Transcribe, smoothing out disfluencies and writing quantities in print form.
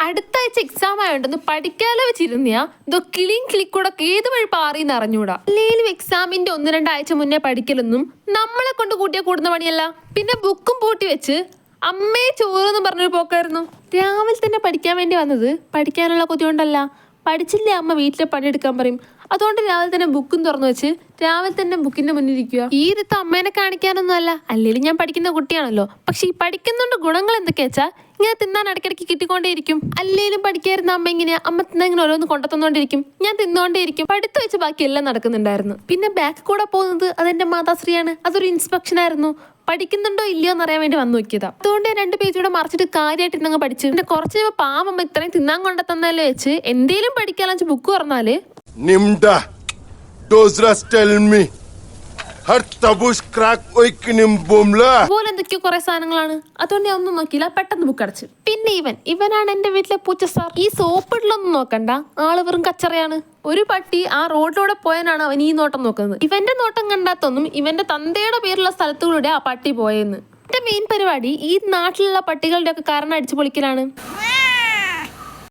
അടുത്ത ആഴ്ച എക്സാം ആയോണ്ടെന്ന് പഠിക്കാതെ വെച്ചിരുന്നിയാ ഇതോ കിളിയും ക്ലിക്കൂടൊക്കെ ഏത് വഴി പാറിന്ന് അറിഞ്ഞൂടാ. അല്ലേലും എക്സാമിന്റെ 1-2 ആഴ്ച മുന്നേ പഠിക്കലൊന്നും നമ്മളെ കൊണ്ട് കൂട്ടിയാ കൂടുന്ന പണിയല്ല. പിന്നെ ബുക്കും പൂട്ടി വെച്ച് അമ്മേ ചോറെന്ന് പറഞ്ഞൊരു പോക്കായിരുന്നു. രാവിലെ തന്നെ പഠിക്കാൻ വേണ്ടി വന്നത് പഠിക്കാനുള്ള കൊതി കൊണ്ടല്ല. പഠിച്ചില്ലേ അമ്മ വീട്ടിലെ പണിയെടുക്കാൻ പറയും. അതുകൊണ്ട് രാവിലെ തന്നെ ബുക്കും തുറന്നു വെച്ച് രാവിലെ തന്നെ ബുക്കിന്റെ മുന്നിലിരിക്കുക. ഈ ഇരുത്ത് അമ്മേനെ കാണിക്കാനൊന്നും അല്ല, അല്ലെങ്കിൽ ഞാൻ പഠിക്കുന്ന കുട്ടിയാണല്ലോ. പക്ഷെ ഈ പഠിക്കുന്നോണ്ട് ഗുണങ്ങൾ എന്തൊക്കെയാ വെച്ചാൽ ഇങ്ങനെ തിന്നാൻ ഇടയ്ക്കിടയ്ക്ക് കിട്ടിക്കൊണ്ടേയിരിക്കും. അല്ലേലും പഠിക്കായിരുന്ന അമ്മ ഇങ്ങനെയാ, അമ്മ തിന്നാൻ ഇങ്ങനെ ഓരോന്ന് കൊണ്ടുത്തന്നോണ്ടിരിക്കും, ഞാൻ തിന്നോണ്ടേയിരിക്കും. പഠിത്തം വെച്ച് ബാക്കി എല്ലാം നടക്കുന്നുണ്ടായിരുന്നു. പിന്നെ ബാക്ക് കൂടെ പോകുന്നത് അതെന്റെ മാതാശ്രീയാണ്. അതൊരു ഇൻസ്പെക്ഷൻ ആയിരുന്നു. പഠിക്കുന്നുണ്ടോ ഇല്ലയോ എന്നറിയാൻ വേണ്ടി വന്നു നോക്കിയതാ. അതുകൊണ്ട് 2 പേജ് കൂടെ മറിച്ചിട്ട് കാര്യമായിട്ട് ഇന്നങ്ങ് പഠിച്ചു. പിന്നെ കുറച്ച് പാവം ഇത്രയും തിന്നാൻ കൊണ്ടെത്തന്നല്ലേ വെച്ച് എന്തേലും പഠിക്കാന്ന് book തുറന്നാല് Nimda, Dozras tell me. Her tabush crack oikinim bumla. അതുപോലെ എന്തൊക്കെയോ കുറെ സാധനങ്ങളാണ്. അതുകൊണ്ട് ഞാൻ ഒന്നും നോക്കിയില്ല, പെട്ടെന്ന് ബുക്ക് അടച്ചു. പിന്നെ ഇവനാണ് എന്റെ വീട്ടിലെ പൂച്ച സാർ. ഈ സോപ്പിടലൊന്നും നോക്കണ്ട, ആള് വെറും കച്ചറയാണ്. ഒരു പട്ടി ആ റോഡിലൂടെ പോയാനാണ് അവൻ ഈ നോട്ടം നോക്കുന്നത്. ഇവന്റെ നോട്ടം കണ്ടാത്തൊന്നും ഇവന്റെ തന്തയുടെ പേരുള്ള സ്ഥലത്തുകൂടെ ആ പട്ടി പോയെന്ന്. എന്റെ മെയിൻ പരിപാടി ഈ നാട്ടിലുള്ള പട്ടികളുടെ ഒക്കെ കാരണം അടിച്ചു പൊളിക്കലാണ്.